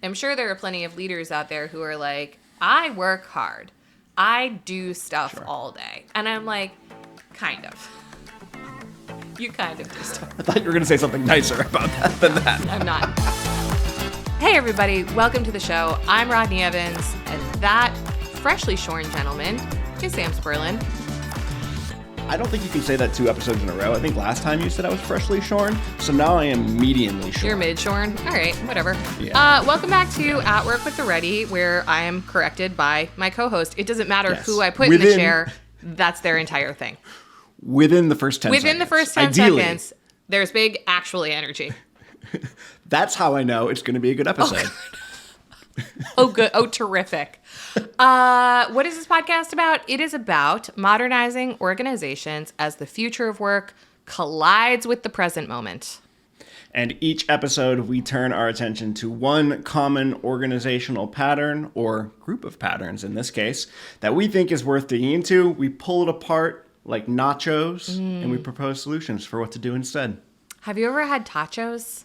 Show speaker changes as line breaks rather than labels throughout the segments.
I'm sure there are plenty of leaders out there who are like, I work hard. I do stuff all day. And I'm like, kind of. You kind of do stuff.
I thought you were going to say something nicer about that than that.
I'm not. Hey, everybody. Welcome to the show. I'm Rodney Evans, and that freshly shorn gentleman is Sam Spurlin.
I don't think you can say that 2 episodes in a row. I think last time you said I was freshly shorn, so now I am mediumly shorn.
You're mid-shorn? All right, whatever.
Yeah.
Welcome back to At Work with the Ready, where I am corrected by my co-host. It doesn't matter who I put in the chair. That's their entire thing.
Within the first 10 seconds.
Within the first 10 seconds, there's big actually energy.
That's how I know it's going to be a good episode.
Oh, good. Oh, terrific. What is this podcast about? It is about modernizing organizations as the future of work collides with the present moment.
And each episode, we turn our attention to one common organizational pattern, or group of patterns in this case, that we think is worth digging into. We pull it apart like nachos, and we propose solutions for what to do instead.
Have you ever had tachos?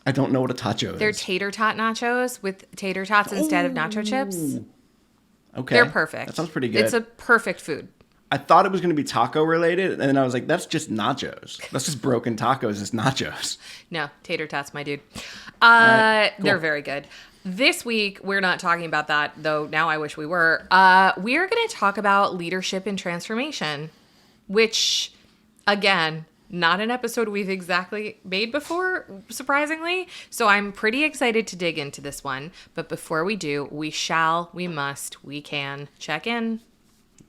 I don't know what a tacho is.
They're tater tot nachos with tater tots instead of nacho chips.
Okay.
They're perfect.
That sounds pretty good.
It's a perfect food.
I thought it was going to be taco related, and then I was like, that's just nachos. That's just broken tacos as nachos.
No, tater tots, my dude.
Right, cool.
They're very good. This week, we're not talking about that, though now I wish we were. We are going to talk about leadership and transformation, which, again, not an episode we've exactly made before, surprisingly. So I'm pretty excited to dig into this one. But before we do, we must, we can check in.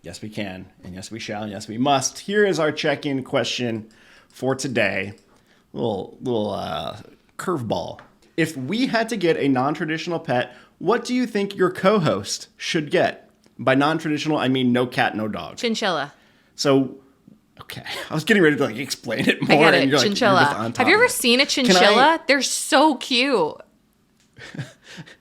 Yes, we can. And yes, we shall. And yes, we must. Here is our check-in question for today. Little curveball. If we had to get a non-traditional pet, what do you think your co-host should get? By non-traditional, I mean no cat, no dog.
Chinchilla.
So, okay. I was getting ready to explain it more.
I get it.
And you're
Chinchilla.
You're just on top
Have you ever
of it.
seen a chinchilla? They're so cute.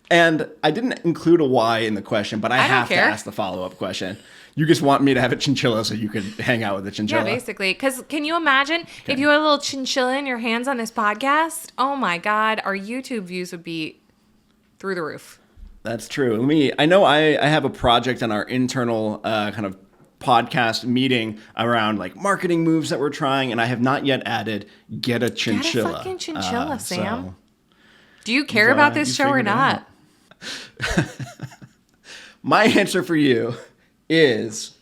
And I didn't include a why in the question, but I have to ask the follow-up question. You just want me to have a chinchilla so you can hang out with a chinchilla?
Yeah, basically. Because can you imagine if you had a little chinchilla in your hands on this podcast? Oh my God, our YouTube views would be through the roof.
That's true. I know I have a project on our internal kind of podcast meeting around marketing moves that we're trying, and I have not yet added get a chinchilla.
Get a fucking chinchilla, Sam.
So
do you care about this show or not?
My answer for you is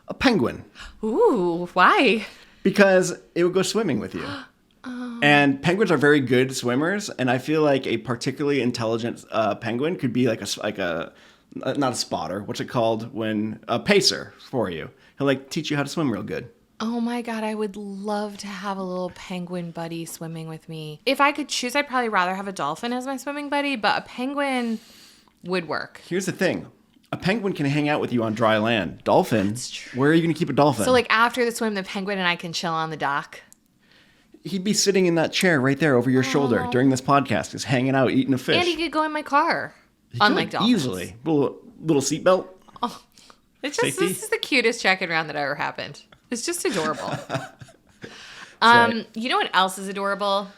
a penguin.
Ooh, why?
Because it would go swimming with you. And penguins are very good swimmers, and I feel like a particularly intelligent penguin could be like a not a spotter. What's it called when a pacer for you? He'll teach you how to swim real good.
Oh my God, I would love to have a little penguin buddy swimming with me. If I could choose, I'd probably rather have a dolphin as my swimming buddy, but a penguin would work.
Here's the thing. A penguin can hang out with you on dry land. Dolphin, where are you going to keep a dolphin?
So after the swim, the penguin and I can chill on the dock?
He'd be sitting in that chair right there over your shoulder during this podcast, just hanging out, eating a fish.
And he could go in my car.
He
unlike
could,
dolphins.
easily. Little seatbelt.
Oh, it's just, this is the cutest check-in round that ever happened. It's just adorable.
Right.
You know what else is adorable?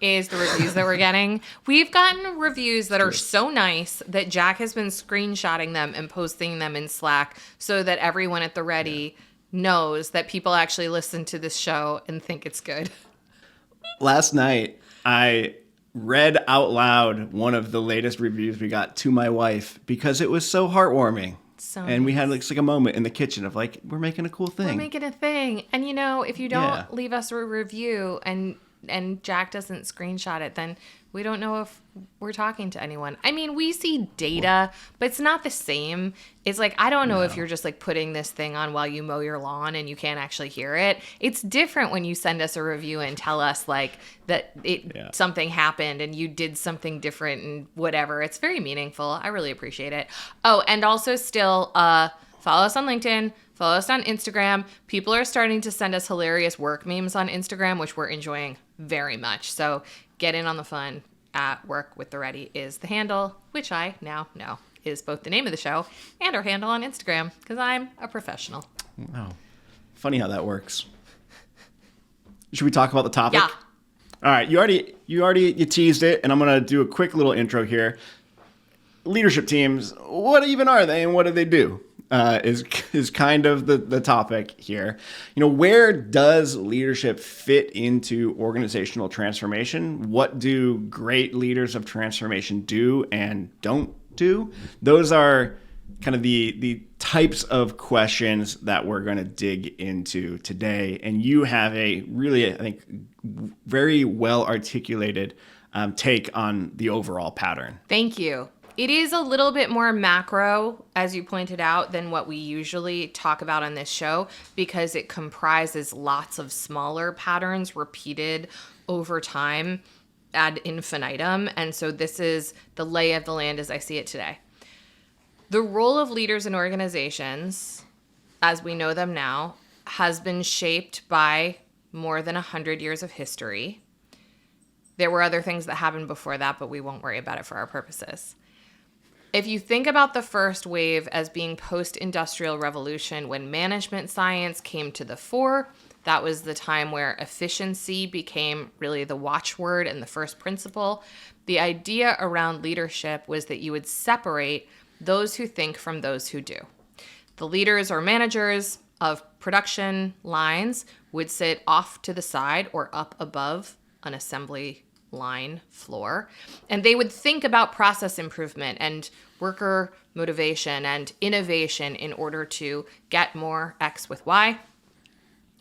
Is the reviews that we're getting. We've gotten reviews that are so nice that Jack has been screenshotting them and posting them in Slack so that everyone at the Ready knows that people actually listen to this show and think it's good.
Last night, I read out loud one of the latest reviews we got to my wife because it was so heartwarming. And we had a moment in the kitchen of we're making a cool thing.
We're making a thing. And if you don't leave us a review and Jack doesn't screenshot it, then we don't know if we're talking to anyone. I mean, we see data, but it's not the same. It's I don't know if you're just putting this thing on while you mow your lawn and you can't actually hear it. It's different when you send us a review and tell us that something happened and you did something different and whatever. It's very meaningful. I really appreciate it. Oh, and also still follow us on LinkedIn. Follow us on Instagram. People are starting to send us hilarious work memes on Instagram, which we're enjoying very much. So get in on the fun. At Work with the Ready is the handle, which I now know is both the name of the show and our handle on Instagram, because I'm a professional.
Wow. Funny how that works. Should we talk about the topic?
Yeah.
All right, you teased it, and I'm gonna do a quick little intro here. Leadership teams, what even are they, and what do they do? Is kind of the topic here. Where does leadership fit into organizational transformation? What do great leaders of transformation do and don't do? Those are kind of the types of questions that we're going to dig into today. And you have a really, I think, very well articulated take on the overall pattern.
Thank you. It is a little bit more macro, as you pointed out, than what we usually talk about on this show, because it comprises lots of smaller patterns repeated over time ad infinitum. And so this is the lay of the land as I see it today. The role of leaders in organizations, as we know them now, has been shaped by more than 100 years of history. There were other things that happened before that, but we won't worry about it for our purposes. If you think about the first wave as being post-industrial revolution, when management science came to the fore, that was the time where efficiency became really the watchword and the first principle. The idea around leadership was that you would separate those who think from those who do. The leaders or managers of production lines would sit off to the side or up above an assembly line floor, and they would think about process improvement and worker motivation and innovation in order to get more X with Y.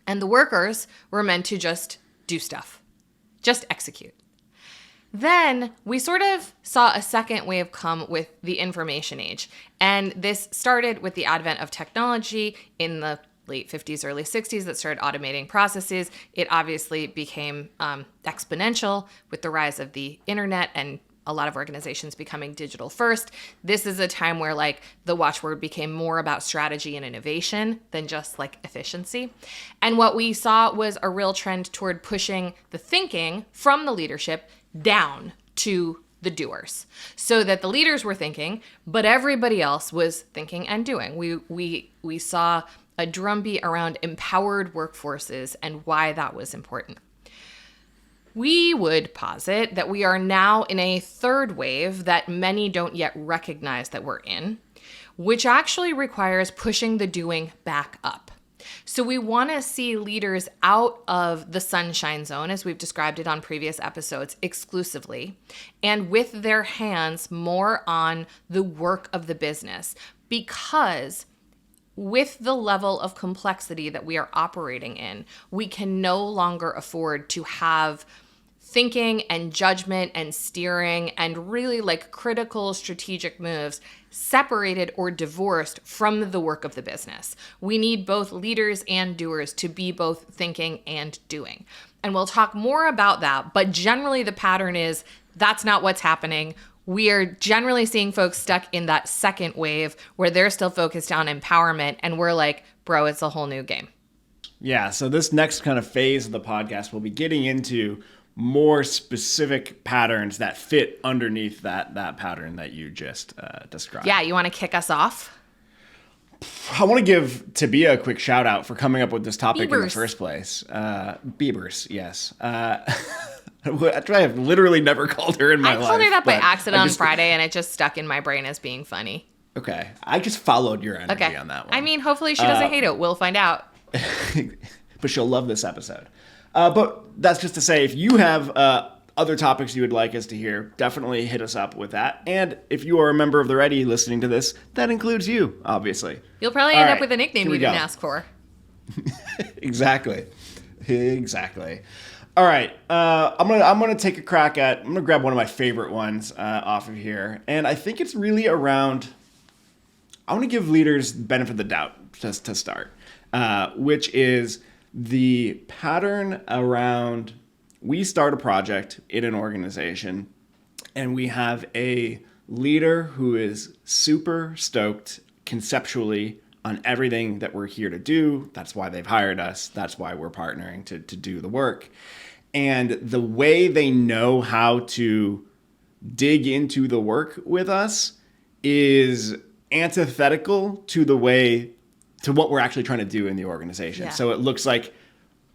And the workers were meant to just do stuff, just execute. Then we sort of saw a second wave come with the information age. And this started with the advent of technology in the late 50s, early 60s that started automating processes. It obviously became exponential with the rise of the internet and a lot of organizations becoming digital first. This is a time where the watchword became more about strategy and innovation than just efficiency. And what we saw was a real trend toward pushing the thinking from the leadership down to the doers, so that the leaders were thinking, but everybody else was thinking and doing. We saw a drumbeat around empowered workforces and why that was important. We would posit that we are now in a third wave that many don't yet recognize that we're in, which actually requires pushing the doing back up. So we want to see leaders out of the sunshine zone, as we've described it on previous episodes, exclusively, and with their hands more on the work of the business. Because with the level of complexity that we are operating in, we can no longer afford to have thinking and judgment and steering and really critical strategic moves separated or divorced from the work of the business. We need both leaders and doers to be both thinking and doing. And we'll talk more about that, but generally the pattern is that's not what's happening. We are generally seeing folks stuck in that second wave where they're still focused on empowerment, and we're like, bro, it's a whole new game.
Yeah, so this next kind of phase of the podcast, we'll be getting into more specific patterns that fit underneath that pattern that you just described.
Yeah, you want to kick us off?
I want to give Tabia a quick shout out for coming up with this topic in the first place. Beavers, yes. I have literally never called her in my life.
I called her that by accident on Friday, and it just stuck in my brain as being funny.
Okay. I just followed your energy on that one.
I mean, hopefully she doesn't hate it. We'll find out.
But she'll love this episode. But that's just to say, if you have other topics you would like us to hear, definitely hit us up with that. And if you are a member of the Ready listening to this, that includes you, obviously.
You'll probably end up with a nickname you didn't ask for.
Exactly. All right, I'm gonna take a crack at. I'm gonna grab one of my favorite ones off of here, and I think it's really around. I want to give leaders benefit of the doubt just to start, which is the pattern around. We start a project in an organization, and we have a leader who is super stoked conceptually on everything that we're here to do. That's why they've hired us. That's why we're partnering to do the work. And the way they know how to dig into the work with us is antithetical to what we're actually trying to do in the organization. Yeah. So it looks like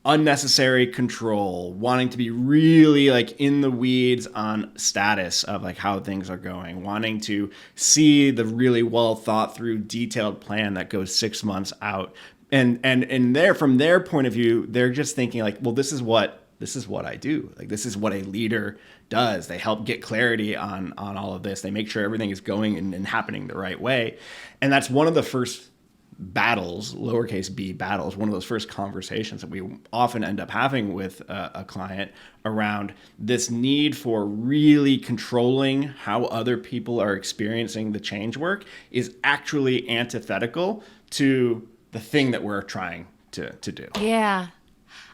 unnecessary control, wanting to be really like in the weeds on status of like how things are going, wanting to see the really well thought through detailed plan that goes 6 months out. And there, from their point of view, they're just thinking like, well, this is what I do. Like, this is what a leader does. They help get clarity on all of this. They make sure everything is going and happening the right way. And that's one of the first battles, lowercase b battles, one of those first conversations that we often end up having with a client around this need for really controlling how other people are experiencing the change work is actually antithetical to the thing that we're trying to do.
Yeah.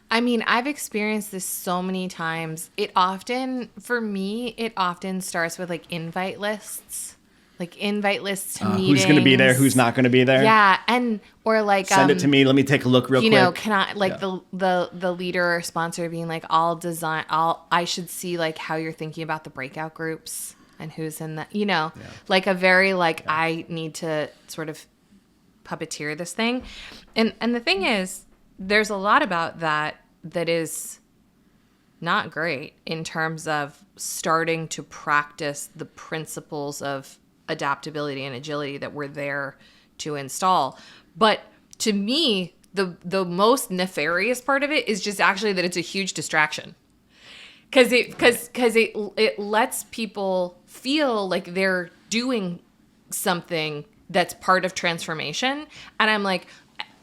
I mean, I've experienced this so many times. For me, it often starts with like invite lists. Like invite lists to meetings.
Who's going to be there? Who's not going to be there?
Yeah, or like
send it to me. Let me take a look real quick.
Can I the leader or sponsor being like, I should see like how you're thinking about the breakout groups and who's in that. Like a very like I need to sort of puppeteer this thing, and the thing is, there's a lot about that is not great in terms of starting to practice the principles of adaptability and agility that we're there to install. But to me, the most nefarious part of it is just actually that it's a huge distraction. Because it lets people feel like they're doing something that's part of transformation. And I'm like,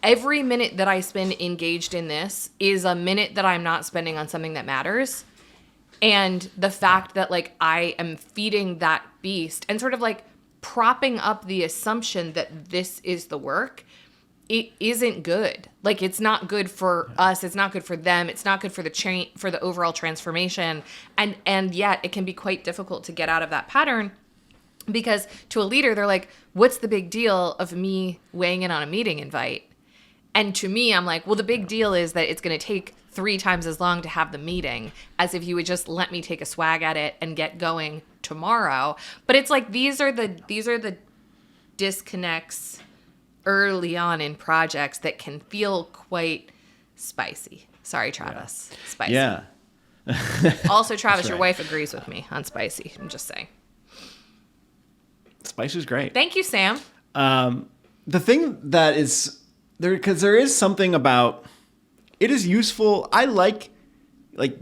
every minute that I spend engaged in this is a minute that I'm not spending on something that matters. And the fact that like I am feeding that beast and sort of like propping up the assumption that this is the work, it isn't good. Like, it's not good for us. It's not good for them. It's not good for for the overall transformation. And yet it can be quite difficult to get out of that pattern, because to a leader, they're like, what's the big deal of me weighing in on a meeting invite? And to me, I'm like, well, the big deal is that it's going to take 3 times as long to have the meeting as if you would just let me take a swag at it and get going tomorrow. But it's like, these are the disconnects early on in projects that can feel quite spicy. Sorry, Travis. Yeah. Spicy.
Yeah.
Also, Travis, your wife agrees with me on spicy. I'm just saying.
Spicy is great.
Thank you, Sam.
The thing that is there, because there is something about it is useful. I like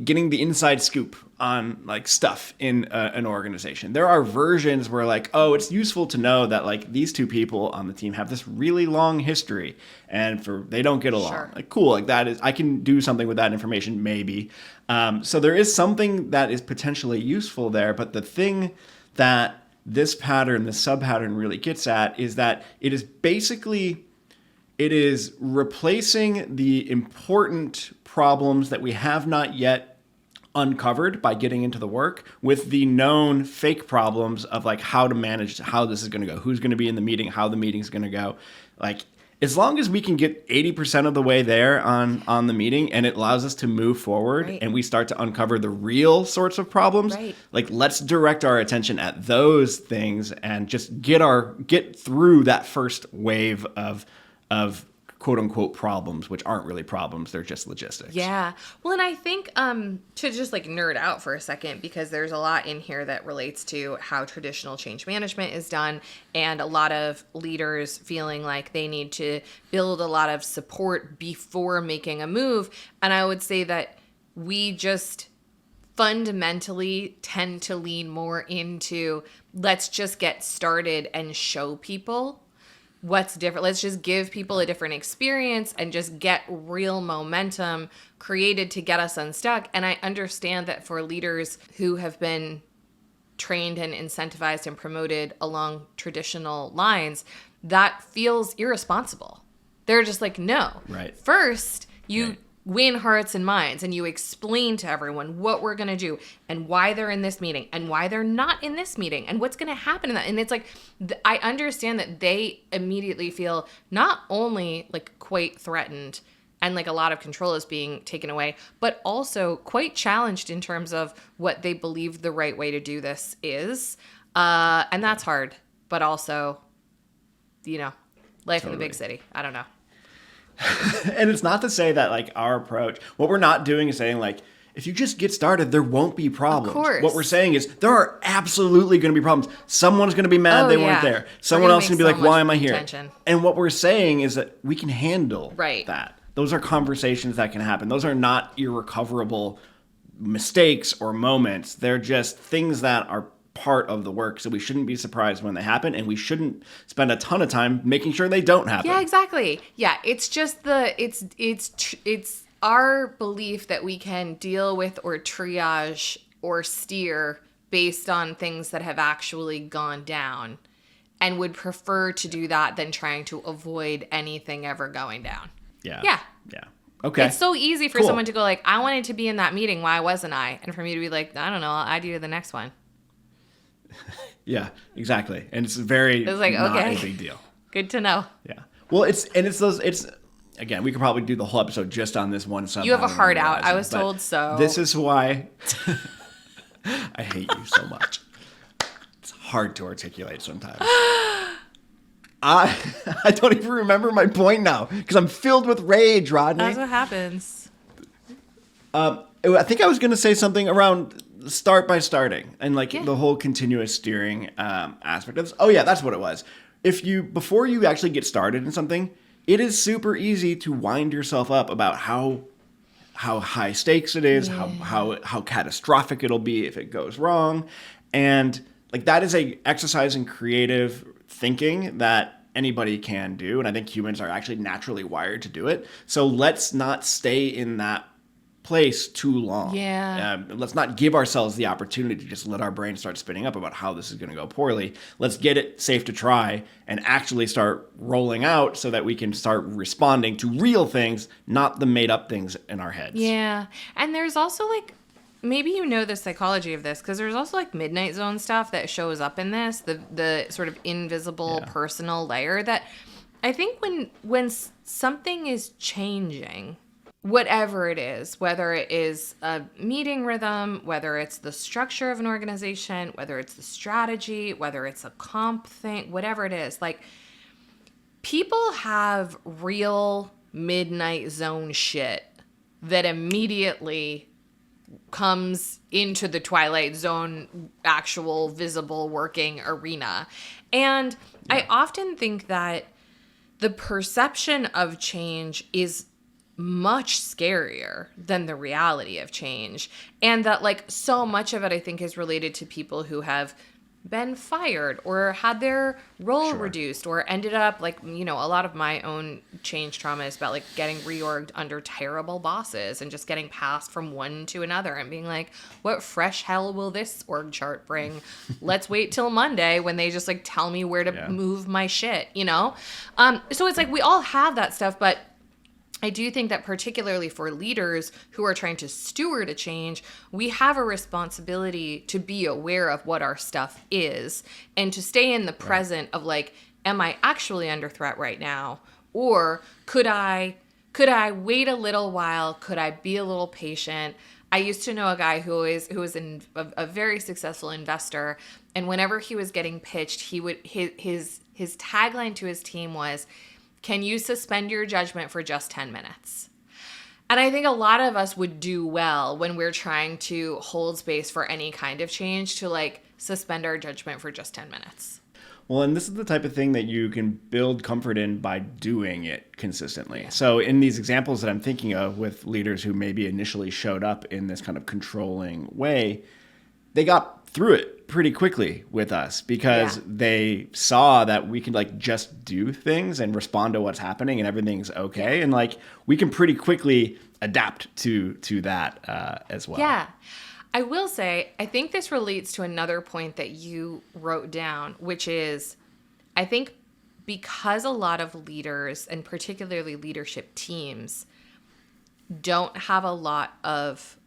getting the inside scoop on like stuff in an organization. There are versions where like, oh, it's useful to know that like these 2 people on the team have this really long history and they don't get along. Sure. Like, cool. Like, that is, I can do something with that information maybe. So there is something that is potentially useful there. But the thing that this pattern, this sub-pattern really gets at is that it is replacing the important problems that we have not yet uncovered by getting into the work with the known fake problems of like how to manage how this is going to go, who's going to be in the meeting, how the meeting's going to go. Like, as long as we can get 80% of the way there on the meeting and it allows us to move forward, right, and we start to uncover the real sorts of problems, right, like, let's direct our attention at those things and just get through that first wave of quote unquote problems, which aren't really problems. They're just logistics.
Yeah. Well, and I think to just like nerd out for a second, because there's a lot in here that relates to how traditional change management is done, and a lot of leaders feeling like they need to build a lot of support before making a move. And I would say that we just fundamentally tend to lean more into, let's just get started and show people what's different. Let's just give people a different experience and just get real momentum created to get us unstuck. And I understand that for leaders who have been trained and incentivized and promoted along traditional lines, that feels irresponsible. They're just like, no.
Right.
First, you win hearts and minds, and you explain to everyone what we're going to do and why they're in this meeting and why they're not in this meeting and what's going to happen in that. And it's like, I understand that they immediately feel not only like quite threatened and like a lot of control is being taken away, but also quite challenged in terms of what they believe the right way to do this is. And that's hard, but also, life in the big city. I don't know.
And it's not to say that like our approach, what we're not doing is saying like, if you just get started, there won't be problems.
Of course.
What we're saying is there are absolutely going to be problems. Someone's going to be mad they weren't there. Someone else is going to be like, why am I here?
Tension.
And what we're saying is that we can handle
right.
that. Those are conversations that can happen. Those are not irrecoverable mistakes or moments. They're just things that are part of the work. So we shouldn't be surprised when they happen, and we shouldn't spend a ton of time making sure they don't happen.
Yeah, exactly. Yeah, it's just it's our belief that we can deal with or triage or steer based on things that have actually gone down, and would prefer to do that than trying to avoid anything ever going down.
Yeah.
Yeah.
Yeah. Okay.
It's so easy for someone to go like, I wanted to be in that meeting. Why wasn't I? And for me to be like, I don't know. I'll add you to the next one.
Yeah, exactly. And it's like, not a big deal.
Good to know.
Yeah. Well, it's again, we could probably do the whole episode just on this one subject.
You have a heart out. I was told so.
This is why I hate you so much. It's hard to articulate sometimes. I don't even remember my point now because I'm filled with rage, Rodney.
That's what happens.
I think I was going to say something around start by starting and like the whole continuous steering aspect of this. Oh yeah, that's what it was. Before you actually get started in something, it is super easy to wind yourself up about how high stakes it is, how catastrophic it'll be if it goes wrong. And like that is a exercise in creative thinking that anybody can do. And I think humans are actually naturally wired to do it. So let's not stay in that place too long.
Yeah.
Let's not give ourselves the opportunity to just let our brain start spinning up about how this is going to go poorly. Let's get it safe to try and actually start rolling out so that we can start responding to real things, not the made up things in our heads.
Yeah. And there's also like, maybe you know the psychology of this, because there's also like midnight zone stuff that shows up in this, the sort of invisible personal layer that I think when something is changing, whatever it is, whether it is a meeting rhythm, whether it's the structure of an organization, whether it's the strategy, whether it's a comp thing, whatever it is, like people have real midnight zone shit that immediately comes into the Twilight Zone actual visible working arena. And I often think that the perception of change is much scarier than the reality of change. And that like so much of it I think is related to people who have been fired or had their role reduced or ended up like, you know, a lot of my own change trauma is about like getting reorged under terrible bosses and just getting passed from one to another and being like, what fresh hell will this org chart bring? Let's wait till Monday when they just like tell me where to move my shit, you know? So it's like we all have that stuff, but I do think that particularly for leaders who are trying to steward a change, we have a responsibility to be aware of what our stuff is and to stay in the present of like, am I actually under threat right now? Or could I wait a little while? Could I be a little patient? I used to know a guy who was a very successful investor, and whenever he was getting pitched, his tagline to his team was, can you suspend your judgment for just 10 minutes? And I think a lot of us would do well when we're trying to hold space for any kind of change to like suspend our judgment for just 10 minutes.
Well, and this is the type of thing that you can build comfort in by doing it consistently. Yeah. So in these examples that I'm thinking of with leaders who maybe initially showed up in this kind of controlling way, they got through it pretty quickly with us because they saw that we can like just do things and respond to what's happening and everything's okay. And like we can pretty quickly adapt to that as well.
Yeah. I will say, I think this relates to another point that you wrote down, which is, I think because a lot of leaders and particularly leadership teams don't have a lot of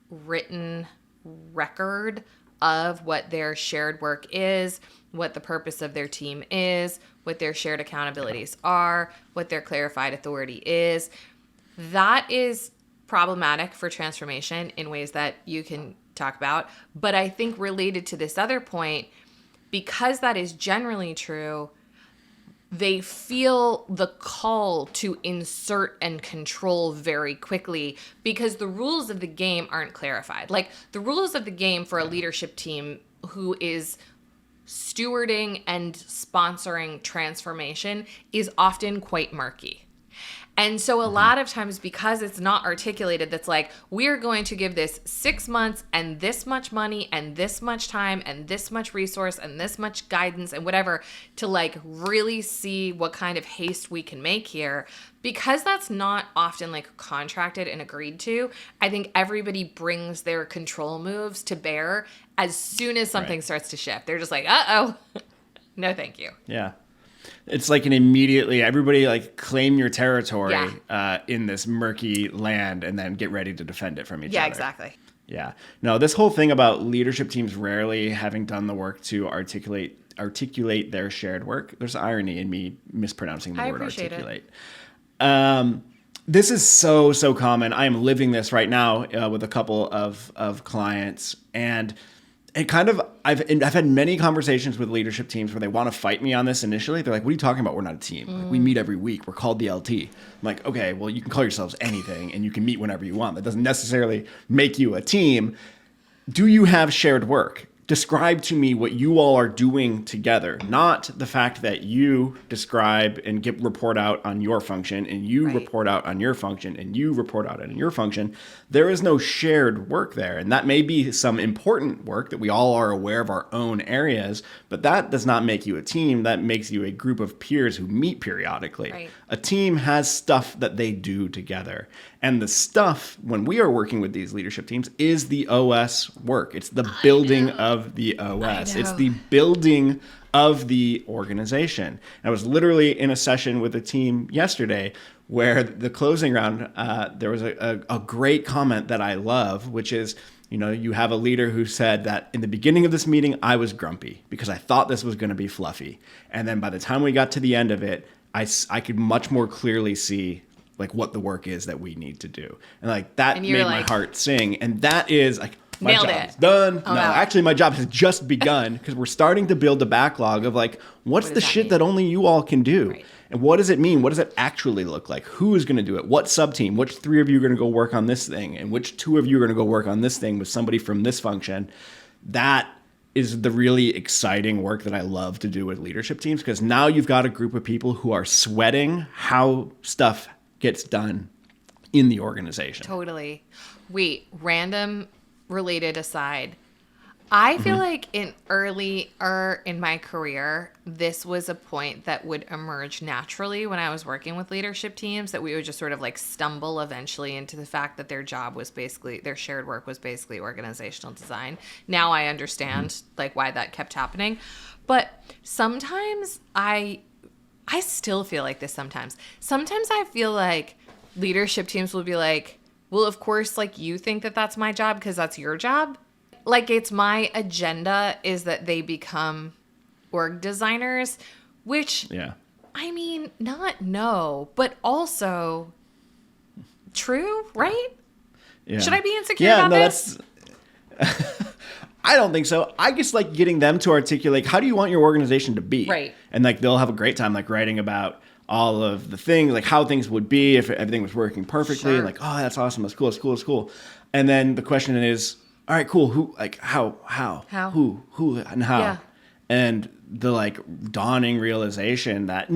written record of what their shared work is, what the purpose of their team is, what their shared accountabilities are, what their clarified authority is. That is problematic for transformation in ways that you can talk about. But I think related to this other point, because that is generally true, they feel the call to insert and control very quickly because the rules of the game aren't clarified. Like the rules of the game for a leadership team who is stewarding and sponsoring transformation is often quite murky. And so a lot of times, because it's not articulated, that's like, we're going to give this 6 months and this much money and this much time and this much resource and this much guidance and whatever to like really see what kind of haste we can make here. Because that's not often like contracted and agreed to, I think everybody brings their control moves to bear as soon as something starts to shift. They're just like, uh-oh, no thank you.
Yeah. It's like an immediately, everybody like claim your territory in this murky land and then get ready to defend it from each other.
Yeah, exactly.
Yeah. No, this whole thing about leadership teams rarely having done the work to articulate their shared work. There's irony in me mispronouncing the word articulate. This is so common. I am living this right now with a couple of clients, and it kind of, I've had many conversations with leadership teams where they want to fight me on this initially. They're like, what are you talking about? We're not a team. Like, we meet every week. We're called the LT. I'm like, okay, well, you can call yourselves anything and you can meet whenever you want. That doesn't necessarily make you a team. Do you have shared work? Describe to me what you all are doing together, not the fact that you describe and report out on your function and you report out on your function and you report out on your function. There is no shared work there. And that may be some important work that we all are aware of our own areas, but that does not make you a team. That makes you a group of peers who meet periodically. Right. A team has stuff that they do together. And the stuff, when we are working with these leadership teams, is the OS work. It's the building of the OS. It's the building of the organization. I was literally in a session with a team yesterday where the closing round, there was a great comment that I love, which is, you know, you have a leader who said that in the beginning of this meeting, I was grumpy because I thought this was going to be fluffy. And then by the time we got to the end of it, I could much more clearly see like what the work is that we need to do. And like that made my heart sing. And that is like, my job is done. Oh, no, actually my job has just begun because we're starting to build a backlog of like, what's the shit that only you all can do? Right. And what does it mean? What does it actually look like? Who is going to do it? What sub-team? Which 3 of you are going to go work on this thing? And which 2 of you are going to go work on this thing with somebody from this function? That is the really exciting work that I love to do with leadership teams, because now you've got a group of people who are sweating how stuff gets done in the organization.
Totally. Wait, random related aside. I feel like in my career, this was a point that would emerge naturally when I was working with leadership teams, that we would just sort of like stumble eventually into the fact that their job was basically, their shared work was basically organizational design. Now I understand like why that kept happening. But sometimes I still feel like this sometimes. Sometimes I feel like leadership teams will be like, well, of course, like you think that that's my job because that's your job. Like it's my agenda is that they become org designers, which, I mean, not no, but also true, right? Yeah. Should I be insecure about this?
I don't think so. I just like getting them to articulate, how do you want your organization to be?
Right.
And like they'll have a great time like writing about all of the things, like how things would be if everything was working perfectly. Sure. And like, oh, that's awesome. That's cool. That's cool. That's cool. And then the question is, all right, cool. Who, like, how, who, and how? Yeah. And the like dawning realization that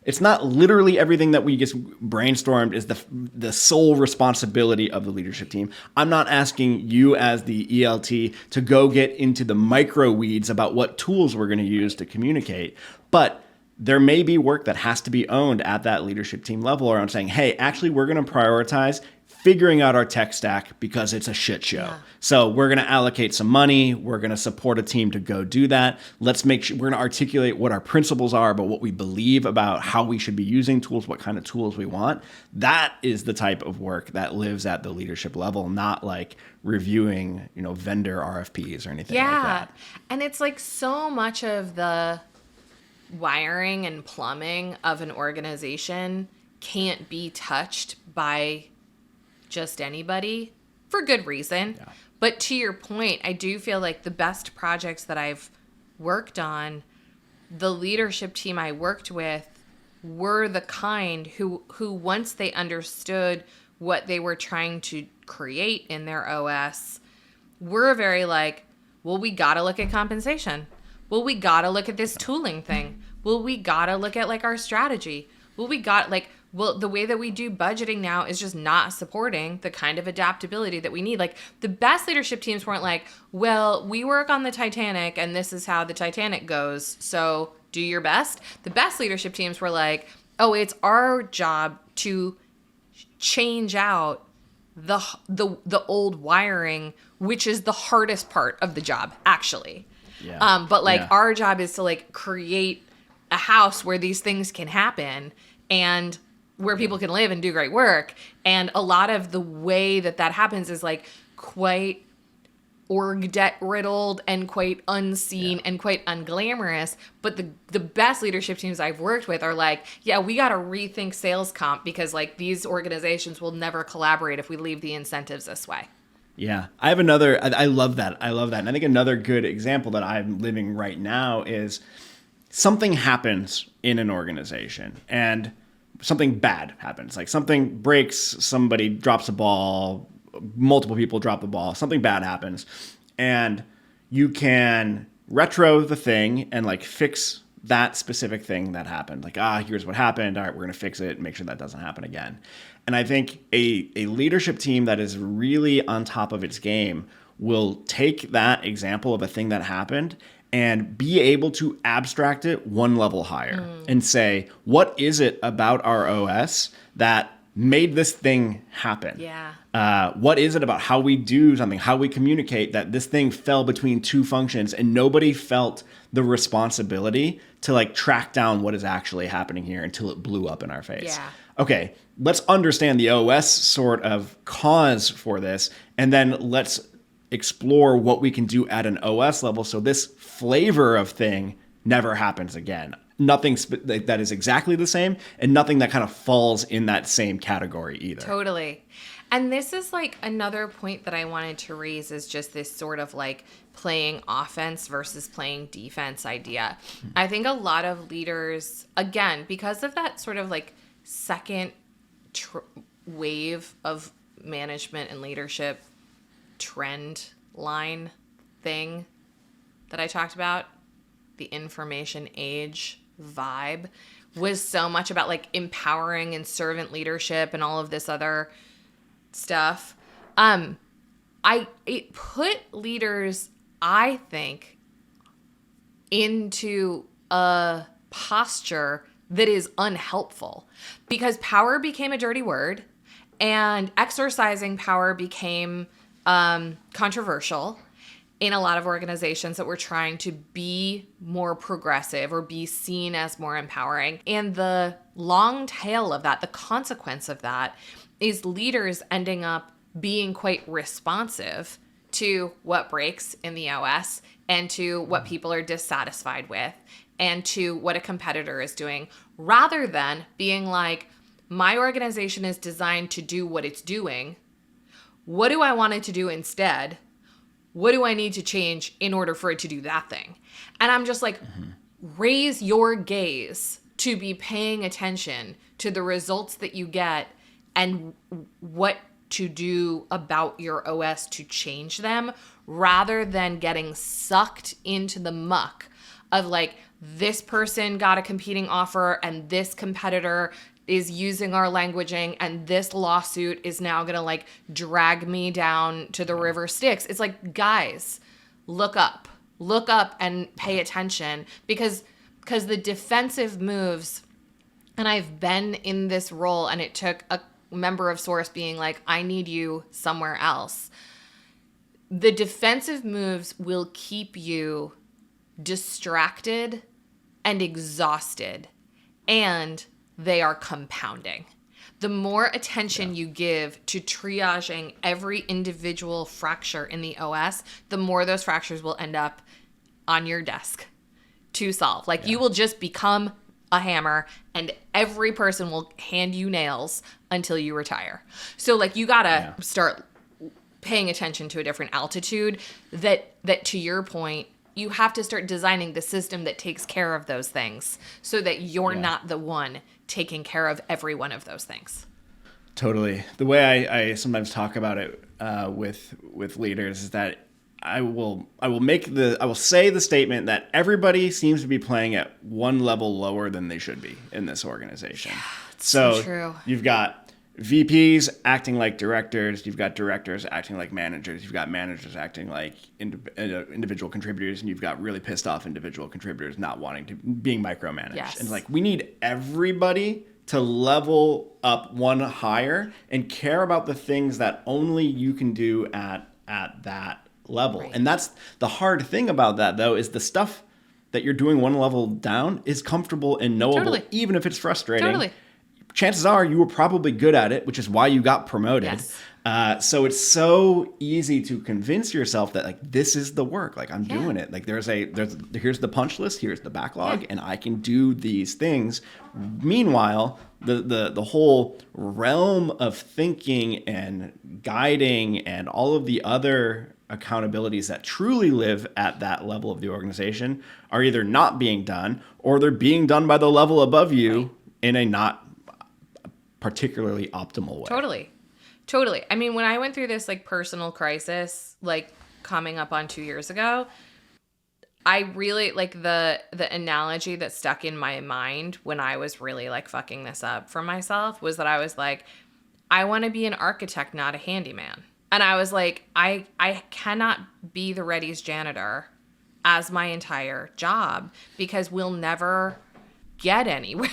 it's not literally everything that we just brainstormed is the sole responsibility of the leadership team. I'm not asking you as the ELT to go get into the micro weeds about what tools we're going to use to communicate, but there may be work that has to be owned at that leadership team level around saying, hey, actually, we're going to prioritize figuring out our tech stack because it's a shit show. Yeah. So we're going to allocate some money. We're going to support a team to go do that. Let's make sure we're going to articulate what our principles are, but what we believe about how we should be using tools, what kind of tools we want. That is the type of work that lives at the leadership level, not like reviewing, vendor RFPs or anything like that.
And it's like so much of the wiring and plumbing of an organization can't be touched by just anybody for good reason. Yeah. But to your point, I do feel like the best projects that I've worked on the leadership team I worked with were the kind who once they understood what they were trying to create in their OS, were very like, well, we got to look at compensation. Well, we got to look at this tooling thing. Well, we got to look at like our strategy. Well, the way that we do budgeting now is just not supporting the kind of adaptability that we need. Like, the best leadership teams weren't like, well, we work on the Titanic and this is how the Titanic goes, so do your best. The best leadership teams were like, oh, it's our job to change out the old wiring, which is the hardest part of the job, actually.
Yeah.
But like our job is to like create a house where these things can happen and where people can live and do great work. And a lot of the way that happens is like quite org debt riddled and quite unseen and quite unglamorous. But the best leadership teams I've worked with are like, yeah, we got to rethink sales comp because like these organizations will never collaborate if we leave the incentives this way.
Yeah. I have another, I love that. I love that. And I think another good example that I'm living right now is something happens in an organization and something bad happens. Like something breaks, somebody drops a ball, multiple people drop the ball, something bad happens. And you can retro the thing and like fix that specific thing that happened. Like, here's what happened. All right, we're going to fix it and make sure that doesn't happen again. And I think a leadership team that is really on top of its game will take that example of a thing that happened and be able to abstract it one level higher and say, what is it about our OS that made this thing happen?
Yeah.
What is it about how we do something, how we communicate that this thing fell between two functions and nobody felt the responsibility to like track down what is actually happening here until it blew up in our face?
Yeah.
Okay, let's understand the OS sort of cause for this, and then let's explore what we can do at an OS level so this flavor of thing never happens again. Nothing that is exactly the same and nothing that kind of falls in that same category either.
Totally. And this is like another point that I wanted to raise is just this sort of like playing offense versus playing defense idea. I think a lot of leaders, again, because of that sort of like second wave of management and leadership trend line thing that I talked about, the information age vibe, was so much about like empowering and servant leadership and all of this other stuff. It put leaders, I think, into a posture that is unhelpful because power became a dirty word and exercising power became controversial in a lot of organizations that were trying to be more progressive or be seen as more empowering. And the long tail of that, the consequence of that, is leaders ending up being quite responsive to what breaks in the OS and to what people are dissatisfied with and to what a competitor is doing, rather than being like, my organization is designed to do what it's doing. What do I want it to do instead? What do I need to change in order for it to do that thing? And I'm just like, raise your gaze to be paying attention to the results that you get and what to do about your OS to change them, rather than getting sucked into the muck of like, this person got a competing offer and this competitor is using our languaging and this lawsuit is now going to like drag me down to the river Styx. It's like, guys, look up and pay attention because the defensive moves, and I've been in this role and it took a member of Source being like, I need you somewhere else. The defensive moves will keep you distracted and exhausted, and they are compounding. The more attention you give to triaging every individual fracture in the OS, the more those fractures will end up on your desk to solve. Like, you will just become a hammer and every person will hand you nails until you retire. So like, you gotta start paying attention to a different altitude that to your point you have to start designing the system that takes care of those things so that you're not the one taking care of every one of those things.
Totally. The way I sometimes talk about it with leaders is that I will say the statement that everybody seems to be playing at one level lower than they should be in this organization.
Yeah, so true.
You've got VPs acting like directors, you've got directors acting like managers, you've got managers acting like individual contributors, and you've got really pissed off individual contributors not wanting to being micromanaged.
Yes.
And we need everybody to level up one higher and care about the things that only you can do at that level. Right. And that's the hard thing about that, though, is the stuff that you're doing one level down is comfortable and knowable, even if it's frustrating.
Totally.
Chances are you were probably good at it, which is why you got promoted. Yes. So it's so easy to convince yourself that this is the work. I'm doing it. Here's the punch list, here's the backlog, and I can do these things. Meanwhile, the whole realm of thinking and guiding and all of the other accountabilities that truly live at that level of the organization are either not being done or they're being done by the level above you in a not particularly optimal way. Totally.
I mean, when I went through this personal crisis, coming up on 2 years ago, I really the analogy that stuck in my mind when I was really fucking this up for myself was that I was I want to be an architect, not a handyman. And I was I cannot be the Reddy's janitor as my entire job because we'll never get anywhere.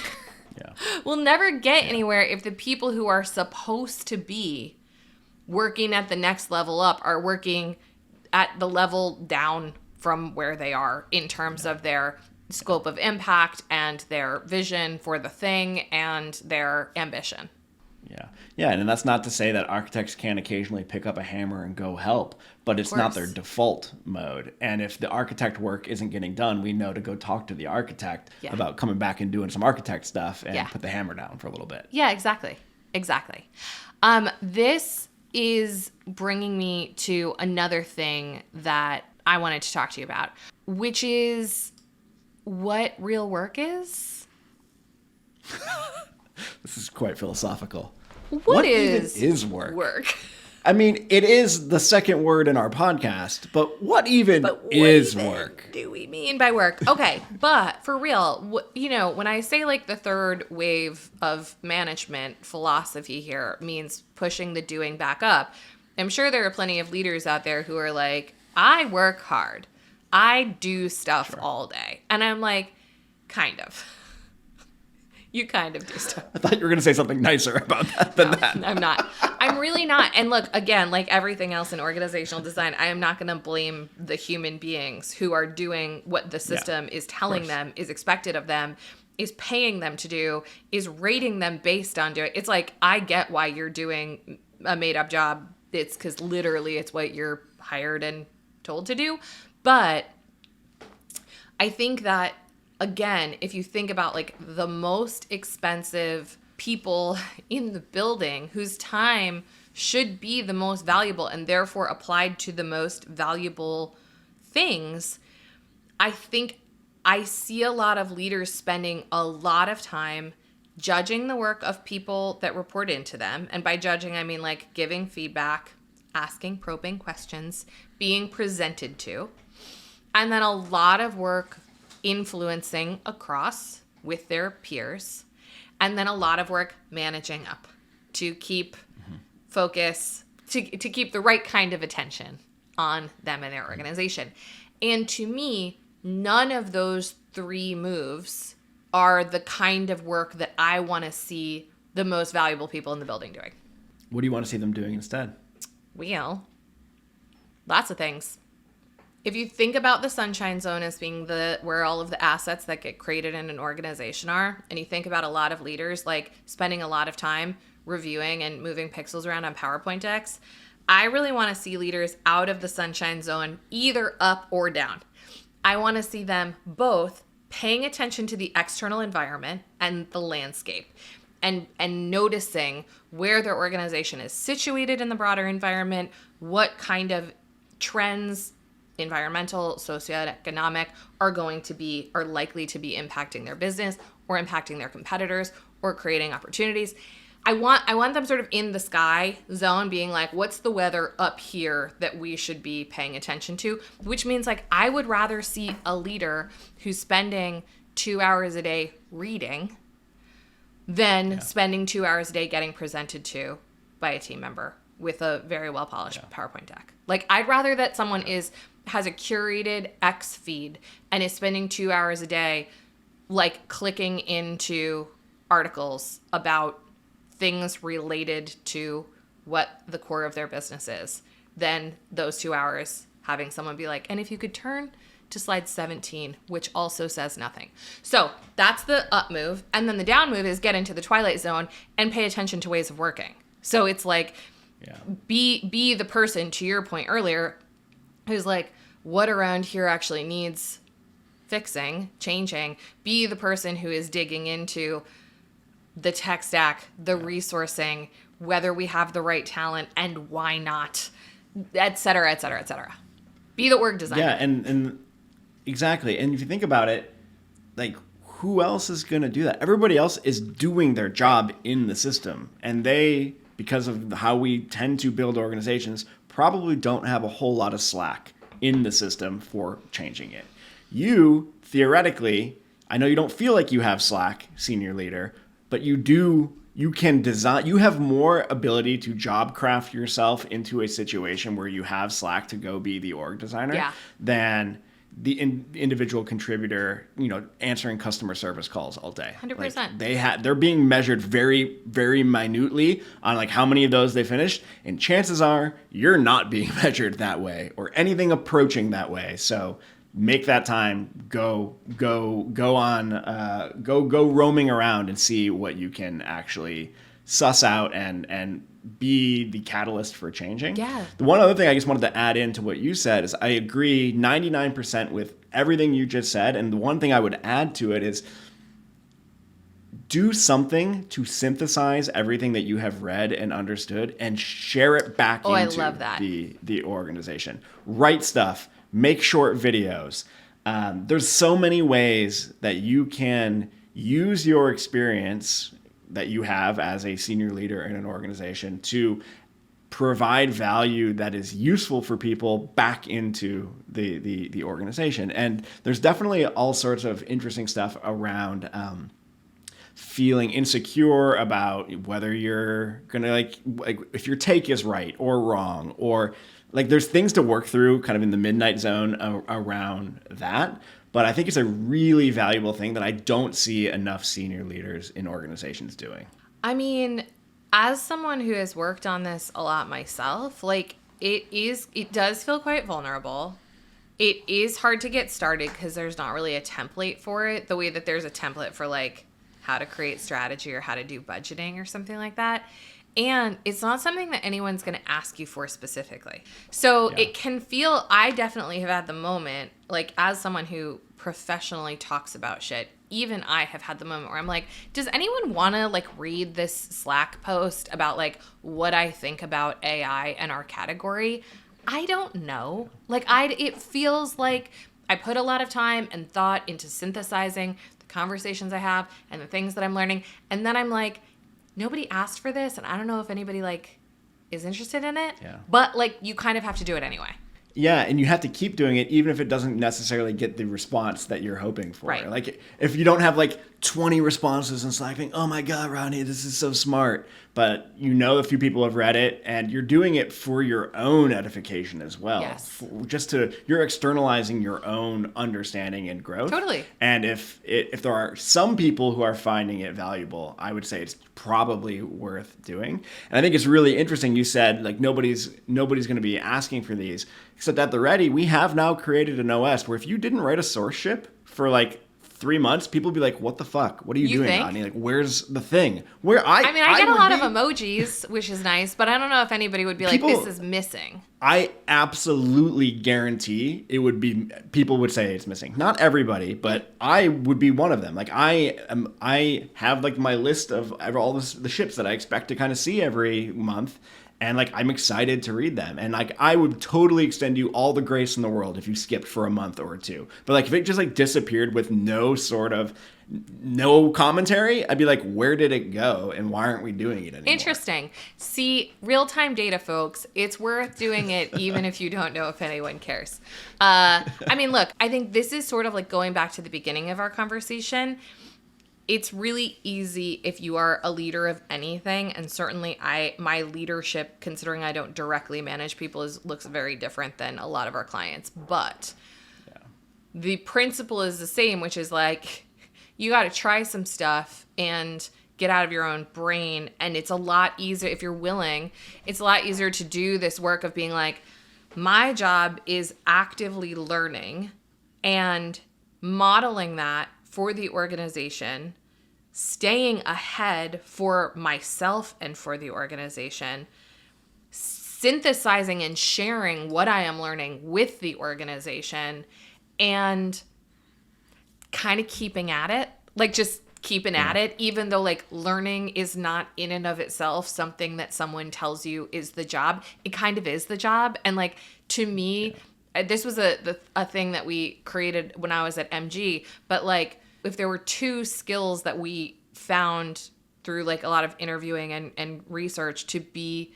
Yeah. We'll never get anywhere if the people who are supposed to be working at the next level up are working at the level down from where they are in terms of their scope of impact and their vision for the thing and their ambition.
Yeah, and that's not to say that architects can't occasionally pick up a hammer and go help, but it's not their default mode. And if the architect work isn't getting done, we know to go talk to the architect about coming back and doing some architect stuff and put the hammer down for a little bit.
Yeah, exactly. This is bringing me to another thing that I wanted to talk to you about, which is what real work is.
This is quite philosophical.
What even
is work? I mean, it is the second word in our podcast, but what even is work?
Do we mean by work? Okay, but for real, when I say the third wave of management philosophy here means pushing the doing back up, I'm sure there are plenty of leaders out there who are I work hard. I do stuff all day. And I'm kind of. You kind of do stuff.
I thought you were going to say something nicer about that than that.
I'm not. I'm really not. And look, again, like everything else in organizational design, I am not going to blame the human beings who are doing what the system is telling them is expected of them, is paying them to do, is rating them based on doing. It's I get why you're doing a made up job. It's because literally it's what you're hired and told to do. But I think that, again, if you think about the most expensive people in the building whose time should be the most valuable and therefore applied to the most valuable things, I think I see a lot of leaders spending a lot of time judging the work of people that report into them. And by judging, I mean giving feedback, asking probing questions, being presented to, and then a lot of work influencing across with their peers, and then a lot of work managing up to keep focus, to keep the right kind of attention on them and their organization. And to me, none of those three moves are the kind of work that I want to see the most valuable people in the building doing.
What do you want to see them doing instead?
Well, lots of things. If you think about the sunshine zone as being where all of the assets that get created in an organization are, and you think about a lot of leaders spending a lot of time reviewing and moving pixels around on PowerPoint decks, I really want to see leaders out of the sunshine zone either up or down. I want to see them both paying attention to the external environment and the landscape and noticing where their organization is situated in the broader environment, what kind of trends environmental, socioeconomic, are likely to be impacting their business or impacting their competitors or creating opportunities. I want them sort of in the sky zone being like, what's the weather up here that we should be paying attention to? Which means like I would rather see a leader who's spending 2 hours a day reading than spending 2 hours a day getting presented to by a team member with a very well polished PowerPoint deck. Like I'd rather that someone has a curated X feed and is spending 2 hours a day like clicking into articles about things related to what the core of their business is, then those 2 hours having someone be like, and if you could turn to slide 17, which also says nothing. So that's the up move. And then the down move is get into the twilight zone and pay attention to ways of working. So it's like, be the person, to your point earlier, who's like, what around here actually needs fixing, changing. Be the person who is digging into the tech stack, the resourcing, whether we have the right talent and why not, et cetera, et cetera, et cetera. Be the org designer.
Yeah, and exactly. And if you think about it, like who else is going to do that? Everybody else is doing their job in the system. And they, because of how we tend to build organizations, probably don't have a whole lot of slack in the system for changing it. You, theoretically, I know you don't feel like you have slack, senior leader, but you can design, you have more ability to job craft yourself into a situation where you have slack to go be the org designer than the individual contributor, answering customer service calls all day.
100%.
Like they're being measured very, very minutely on like how many of those they finished. And chances are you're not being measured that way or anything approaching that way. So make that time, go roaming around and see what you can actually suss out and be the catalyst for changing.
Yeah.
The one other thing I just wanted to add into what you said is I agree 99% with everything you just said. And the one thing I would add to it is do something to synthesize everything that you have read and understood and share it back into
I love that.
the organization. Write stuff. Make short videos. There's so many ways that you can use your experience that you have as a senior leader in an organization to provide value that is useful for people back into the organization. And there's definitely all sorts of interesting stuff around feeling insecure about whether you're gonna like if your take is right or wrong, or like there's things to work through kind of in the midnight zone around that. But I think it's a really valuable thing that I don't see enough senior leaders in organizations doing.
I mean, as someone who has worked on this a lot myself, like it does feel quite vulnerable. It is hard to get started because there's not really a template for it, the way that there's a template for like how to create strategy or how to do budgeting or something like that. And it's not something that anyone's going to ask you for specifically. So it can feel, I definitely have had the moment, like as someone who professionally talks about shit, even I have had the moment where I'm like, does anyone want to like read this Slack post about like what I think about AI and our category? I don't know. Like it feels like I put a lot of time and thought into synthesizing the conversations I have and the things that I'm learning. And then I'm like, nobody asked for this, and I don't know if anybody like is interested in it.
Yeah.
But like you kind of have to do it anyway.
Yeah, and you have to keep doing it even if it doesn't necessarily get the response that you're hoping for.
Right.
Like if you don't have like 20 responses in Slack, think, oh my God, Rodney, this is so smart. But a few people have read it, and you're doing it for your own edification as well.
Yes.
You're externalizing your own understanding and growth.
Totally.
And if there are some people who are finding it valuable, I would say it's probably worth doing. And I think it's really interesting. You said like nobody's going to be asking for these, except at the Ready, we have now created an OS where if you didn't write a source ship for like 3 months, people would be like, what the fuck? What are you doing, Rodney? Like, where's the thing?
I get a lot of emojis, which is nice, but I don't know if anybody would be like, this is missing.
I absolutely guarantee people would say it's missing. Not everybody, but I would be one of them. Like I have like my list of all the ships that I expect to kind of see every month. And like, I'm excited to read them. And like, I would totally extend you all the grace in the world if you skipped for a month or two. But like, if it just like disappeared with no commentary, I'd be like, where did it go? And why aren't we doing it anymore?
Interesting. See, real-time data, folks, it's worth doing it even if you don't know if anyone cares. I mean, look, I think this is sort of like going back to the beginning of our conversation. It's really easy if you are a leader of anything, and certainly my leadership, considering I don't directly manage people, looks very different than a lot of our clients. But the principle is the same, which is like, you got to try some stuff and get out of your own brain. And it's a lot easier, if you're willing, it's a lot easier to do this work of being like, my job is actively learning and modeling that for the organization, staying ahead for myself and for the organization, synthesizing and sharing what I am learning with the organization, and kind of keeping at it, like just keeping at it, even though like learning is not in and of itself something that someone tells you is the job. It kind of is the job. And like, to me, this was a thing that we created when I was at MG, but like, if there were two skills that we found through like a lot of interviewing and research to be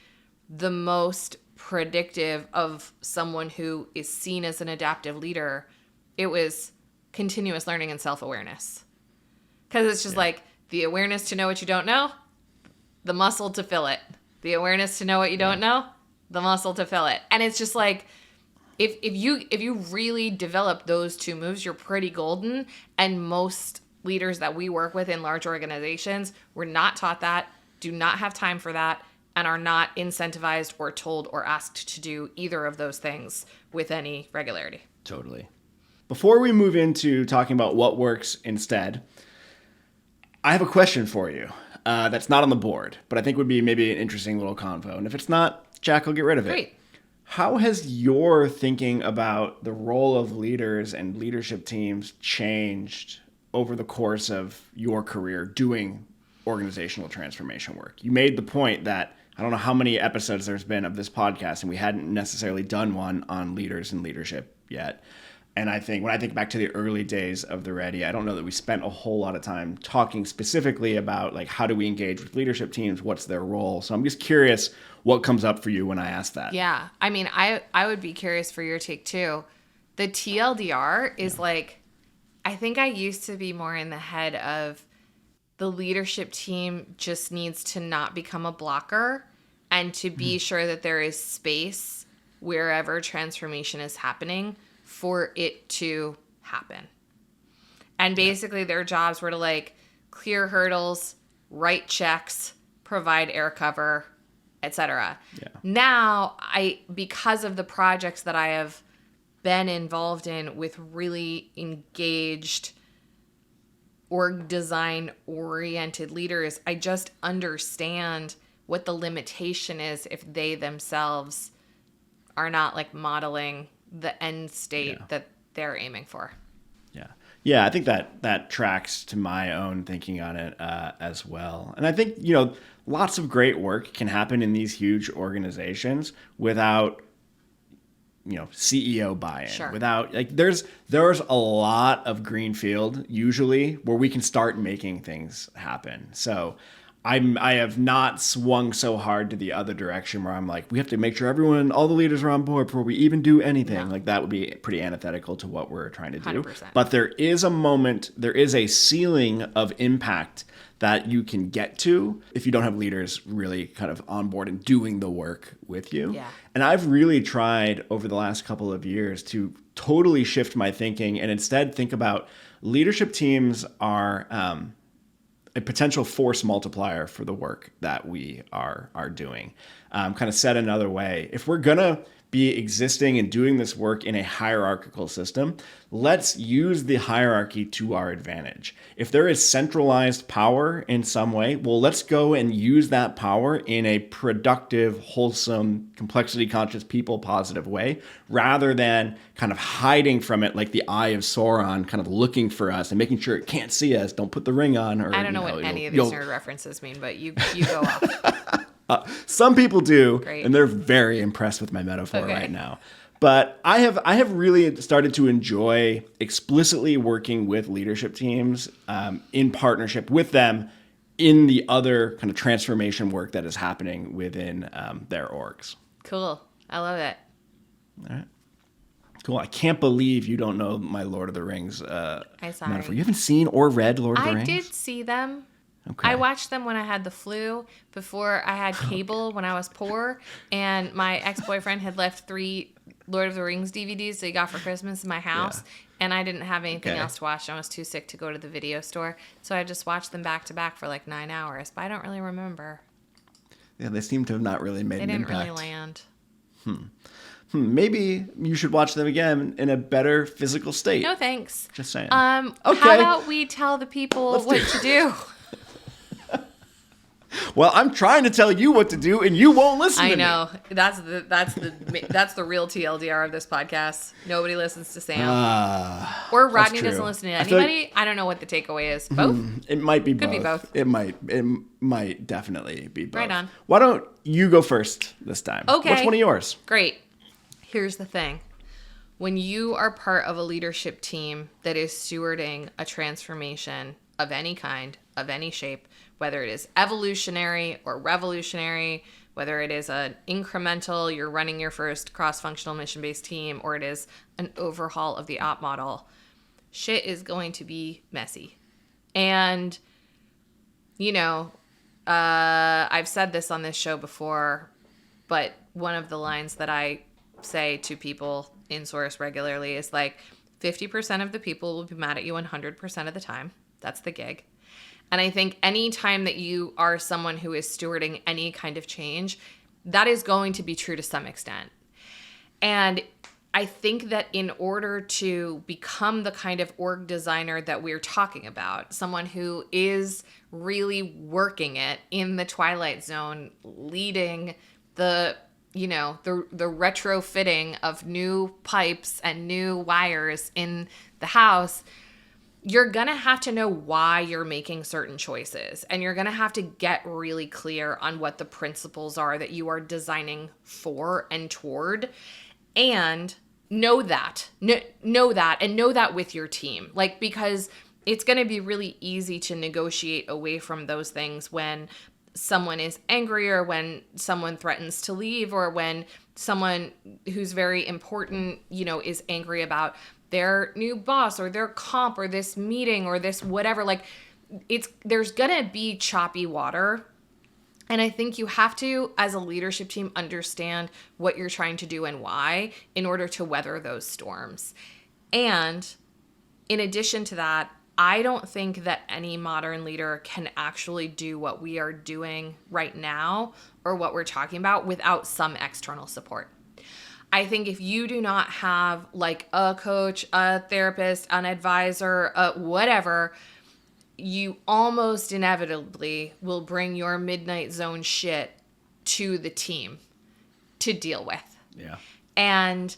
the most predictive of someone who is seen as an adaptive leader, it was continuous learning and self-awareness. Because it's just like the awareness to know what you don't know, the muscle to fill it. The awareness to know what you don't know, the muscle to fill it. And it's just like, if you really develop those two moves, you're pretty golden. And most leaders that we work with in large organizations were not taught that, do not have time for that, and are not incentivized or told or asked to do either of those things with any regularity.
Totally. Before we move into talking about what works instead, I have a question for you that's not on the board, but I think would be maybe an interesting little convo. And if it's not, Jack will get rid of it.
Great.
How has your thinking about the role of leaders and leadership teams changed over the course of your career doing organizational transformation work? You made the point that I don't know how many episodes there's been of this podcast, and we hadn't necessarily done one on leaders and leadership yet. And I think when I think back to the early days of the Ready, I don't know that we spent a whole lot of time talking specifically about like, how do we engage with leadership teams? What's their role? So I'm just curious what comes up for you when I ask that.
Yeah. I mean, I would be curious for your take too. The TLDR is like, I think I used to be more in the head of the leadership team just needs to not become a blocker and to be sure that there is space wherever transformation is happening for it to happen. And basically their jobs were to like clear hurdles, write checks, provide air cover, etc.
Yeah.
Now, because of the projects that I have been involved in with really engaged org design oriented leaders, I just understand what the limitation is if they themselves are not like modeling the end state that they're aiming for.
Yeah, I think that tracks to my own thinking on it as well. And I think, lots of great work can happen in these huge organizations without, CEO buy-in.
Sure.
Without there's a lot of greenfield usually where we can start making things happen. So I have not swung so hard to the other direction where I'm like, we have to make sure all the leaders are on board before we even do anything.
No.
Like that would be pretty antithetical to what we're trying to do.
100%.
But there is a ceiling of impact that you can get to if you don't have leaders really kind of on board and doing the work with you.
Yeah.
And I've really tried over the last couple of years to totally shift my thinking and instead think about leadership teams are a potential force multiplier for the work that we are doing. Kind of said another way, if we're going to be existing and doing this work in a hierarchical system, let's use the hierarchy to our advantage. If there is centralized power in some way, well, let's go and use that power in a productive, wholesome, complexity-conscious, people-positive way, rather than kind of hiding from it like the eye of Sauron, kind of looking for us and making sure it can't see us. Don't put the ring on. Or
I don't know what any of these nerd references mean, but you go off.
Some people do,
Great.
and they're very impressed with my metaphor right now. But I have really started to enjoy explicitly working with leadership teams in partnership with them in the other kind of transformation work that is happening within their orgs.
Cool. I love it.
All right. Cool. I can't believe you don't know my Lord of the Rings metaphor. You haven't seen or read Lord of the Rings?
I did see them.
Okay.
I watched them when I had the flu, before I had cable when I was poor, and my ex-boyfriend had left 3 Lord of the Rings DVDs that he got for Christmas in my house, and I didn't have anything else to watch. I was too sick to go to the video store, so I just watched them back to back for like 9 hours, but I don't really remember.
Yeah, they seem to have not really made an impact.
They didn't really land.
Maybe you should watch them again in a better physical state.
No thanks.
Just saying.
Okay. How about we tell the people what to do?
Well, I'm trying to tell you what to do, and you won't listen to me.
I know. That's the real TLDR of this podcast. Nobody listens to Sam. Or Rodney doesn't listen to anybody. I don't know what the takeaway is. Both?
It might be both.
Could be both.
It might definitely be both.
Right on.
Why don't you go first this time?
Okay.
What's one of yours?
Great. Here's the thing. When you are part of a leadership team that is stewarding a transformation of any kind, of any shape, whether it is evolutionary or revolutionary, whether it is an incremental, you're running your first cross-functional mission-based team, or it is an overhaul of the op model, shit is going to be messy. And, I've said this on this show before, but one of the lines that I say to people in Source regularly is like, 50% of the people will be mad at you 100% of the time. That's the gig. And I think any time that you are someone who is stewarding any kind of change, that is going to be true to some extent. And I think that in order to become the kind of org designer that we're talking about, someone who is really working it in the twilight zone, leading the retrofitting of new pipes and new wires in the house, you're going to have to know why you're making certain choices. And you're going to have to get really clear on what the principles are that you are designing for and toward. And know that. Know that. And know that with your team. Because it's going to be really easy to negotiate away from those things when someone is angry, or when someone threatens to leave, or when someone who's very important, is angry about their new boss or their comp or this meeting or this whatever. There's gonna be choppy water. And I think you have to, as a leadership team, understand what you're trying to do and why in order to weather those storms. And in addition to that, I don't think that any modern leader can actually do what we are doing right now or what we're talking about without some external support. I think if you do not have a coach, a therapist, an advisor, whatever, you almost inevitably will bring your midnight zone shit to the team to deal with.
Yeah.
And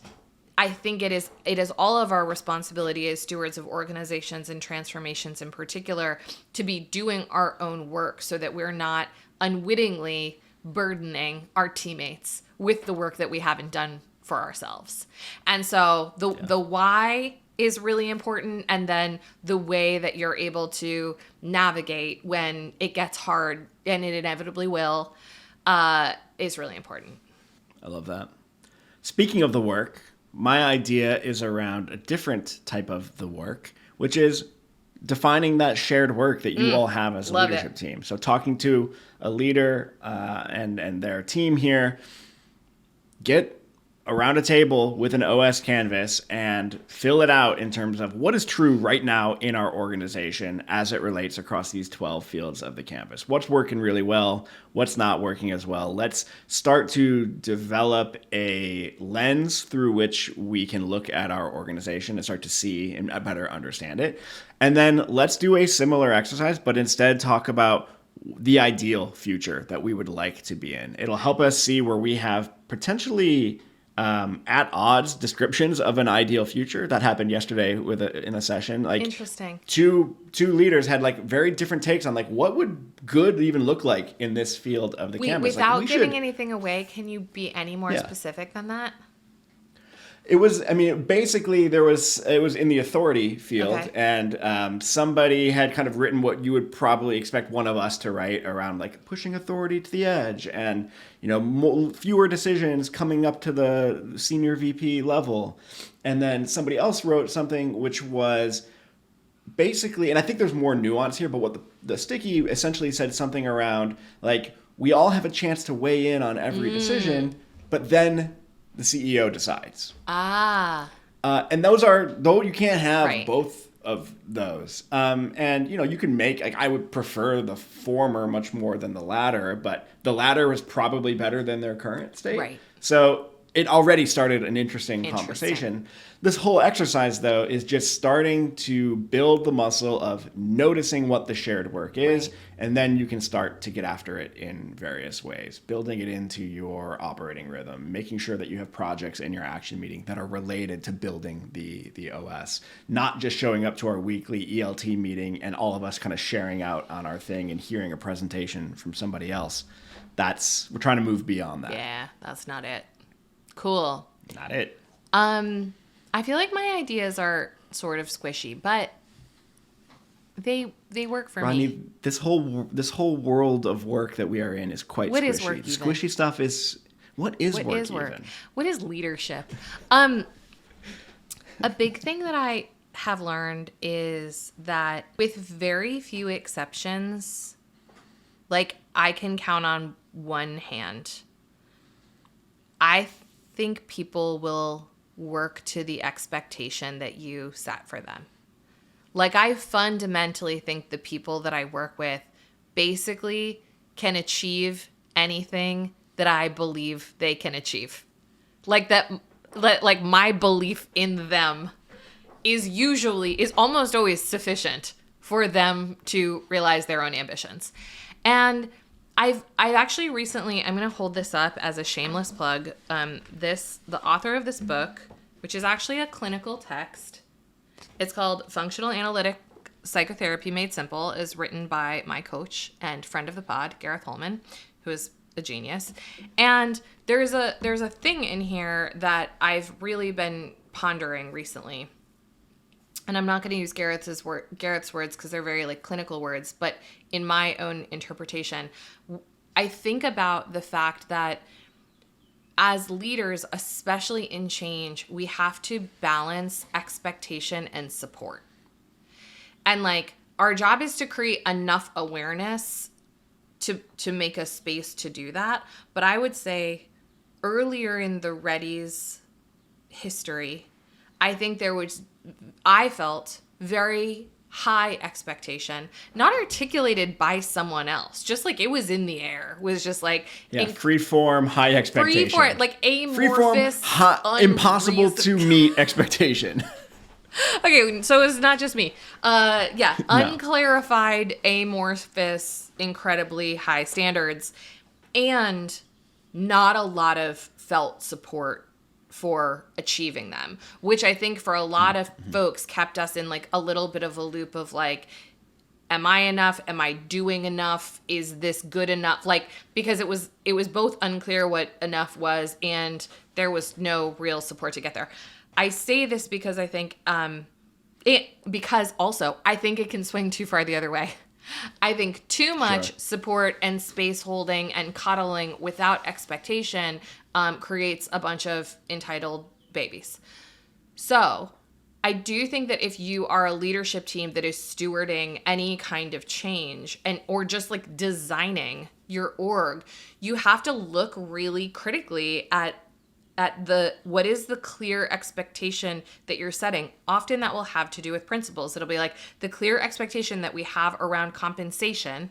I think it is all of our responsibility as stewards of organizations and transformations in particular to be doing our own work so that we're not unwittingly burdening our teammates with the work that we haven't done for ourselves. And so the why is really important, and then the way that you're able to navigate when it gets hard, and it inevitably will, is really important.
I love that. Speaking of the work, my idea is around a different type of the work, which is defining that shared work that you all have as a leadership team. So talking to a leader and their team here, get around a table with an OS canvas and fill it out in terms of what is true right now in our organization as it relates across these 12 fields of the canvas. What's working really well? What's not working as well? Let's start to develop a lens through which we can look at our organization and start to see and better understand it. And then let's do a similar exercise, but instead talk about the ideal future that we would like to be in. It'll help us see where we have potentially at odds descriptions of an ideal future. That happened yesterday in a session. Like,
interesting.
Two leaders had like very different takes on like what would good even look like in this field of the canvas.
Without giving anything away, can you be any more specific than that?
It was, I mean, basically it was in the authority field, and somebody had kind of written what you would probably expect one of us to write around like pushing authority to the edge and, fewer decisions coming up to the senior VP level. And then somebody else wrote something which was basically, and I think there's more nuance here, but what the sticky essentially said something around like, we all have a chance to weigh in on every decision, but then the CEO decides. And though you can't have both of those. And, you can make, like, I would prefer the former much more than the latter, but the latter was probably better than their current state.
Right.
So it already started an interesting conversation. This whole exercise, though, is just starting to build the muscle of noticing what the shared work is, and then you can start to get after it in various ways, building it into your operating rhythm, making sure that you have projects in your action meeting that are related to building the OS, not just showing up to our weekly ELT meeting and all of us kind of sharing out on our thing and hearing a presentation from somebody else. We're trying to move beyond that.
Yeah, that's not it. Cool.
Not it.
I feel like my ideas are sort of squishy, but they work for
Rodney,
me.
This whole world of work that we are in is quite
what
squishy.
Is work
the
even?
Squishy stuff is what is work even?
What is leadership? A big thing that I have learned is that with very few exceptions, like I can count on one hand, I think people will work to the expectation that you set for them. Like, I fundamentally think the people that I work with basically can achieve anything that I believe they can achieve. Like my belief in them is almost always sufficient for them to realize their own ambitions. And I've actually recently, I'm going to hold this up as a shameless plug. The author of this book, which is actually a clinical text, it's called Functional Analytic Psychotherapy Made Simple, is written by my coach and friend of the pod, Gareth Holman, who is a genius. And there's a thing in here that I've really been pondering recently. And I'm not going to use Gareth's words because they're very like clinical words, but in my own interpretation, I think about the fact that as leaders, especially in change, we have to balance expectation and support. And like our job is to create enough awareness to make a space to do that. But I would say earlier in the Ready's history, I felt very high expectation, not articulated by someone else, just like it was in the air. It was just like
free form, high expectation.
Free form, like amorphous,
impossible to meet expectation.
Okay, so it's not just me. Unclarified, amorphous, incredibly high standards, and not a lot of felt support for achieving them, which I think for a lot of folks kept us in like a little bit of a loop of like, am I enough? Am I doing enough? Is this good enough? Like, because it was both unclear what enough was and there was no real support to get there. I say this because I think, because also I think it can swing too far the other way. I think too much support and space holding and coddling without expectation creates a bunch of entitled babies. So I do think that if you are a leadership team that is stewarding any kind of change or just like designing your org, you have to look really critically at what is the clear expectation that you're setting. Often that will have to do with principles. It'll be like the clear expectation that we have around compensation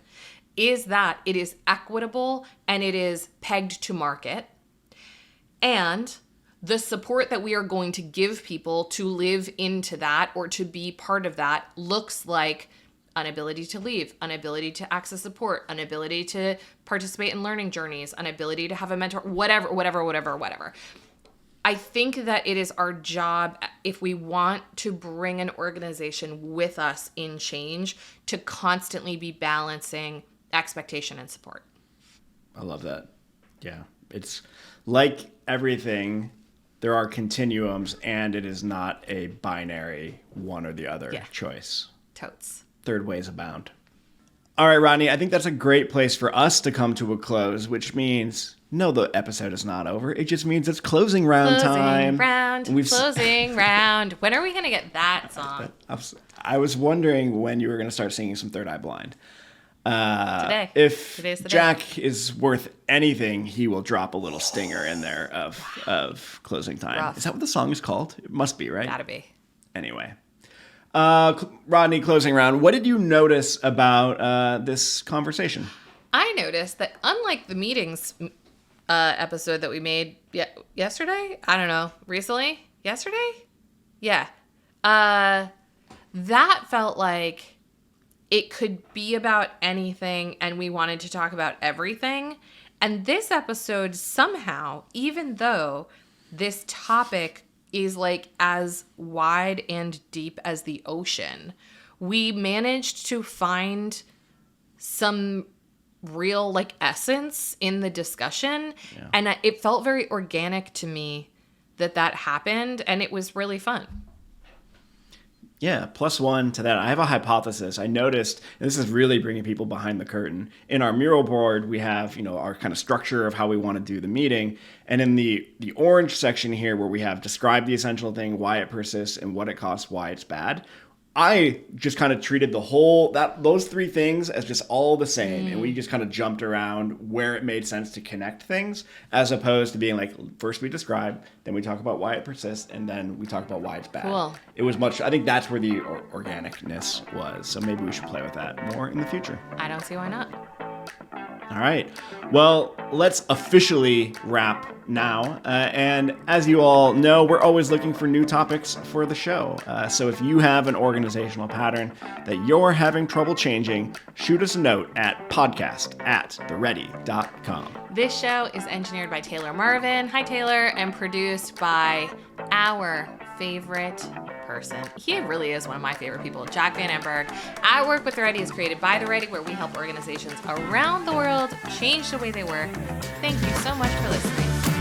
is that it is equitable and it is pegged to market. And the support that we are going to give people to live into that or to be part of that looks like an ability to leave, an ability to access support, an ability to participate in learning journeys, an ability to have a mentor, whatever. I think that it is our job, if we want to bring an organization with us in change, to constantly be balancing expectation and support.
I love that. Yeah. It's like everything, there are continuums, and it is not a binary one or the other choice.
Totes.
Third ways abound. All right, Rodney, I think that's a great place for us to come to a close, which means no, the episode is not over. It just means it's closing round time.
Closing round. When are we going to get that song?
I was wondering when you were going to start singing some Third Eye Blind.
Today.
If
Today's the
Jack
day.
is worth anything, he will drop a little stinger in there of closing time.
Rough.
Is that what the song is called? It must be, right?
Gotta be.
Anyway. Rodney, closing round. What did you notice about this conversation?
I noticed that unlike the meetings episode that we made yesterday, I don't know, recently? Yesterday? Yeah. That felt like it could be about anything and we wanted to talk about everything. And this episode somehow, even though this topic is like as wide and deep as the ocean, we managed to find some real like essence in the discussion. Yeah. And it felt very organic to me that happened, and it was really fun.
Yeah, +1 to that. I have a hypothesis. I noticed, and this is really bringing people behind the curtain. In our mural board, we have, our kind of structure of how we want to do the meeting. And in the orange section here, where we have describe the essential thing, why it persists, and what it costs, why it's bad, I just kind of treated those three things as just all the same. And we just kind of jumped around where it made sense to connect things, as opposed to being like, first we describe, then we talk about why it persists, and then we talk about why it's bad.
Cool.
It was I think that's where the organicness was. So maybe we should play with that more in the future.
I don't see why not.
All right. Well, let's officially wrap now. And as you all know, we're always looking for new topics for the show. So if you have an organizational pattern that you're having trouble changing, shoot us a note at podcast@theready.com.
This show is engineered by Taylor Marvin. Hi, Taylor. And produced by our favorite person. He really is one of my favorite people, Jack Van Emberg. At Work with The Ready is created by The Ready, where we help organizations around the world change the way they work. Thank you so much for listening.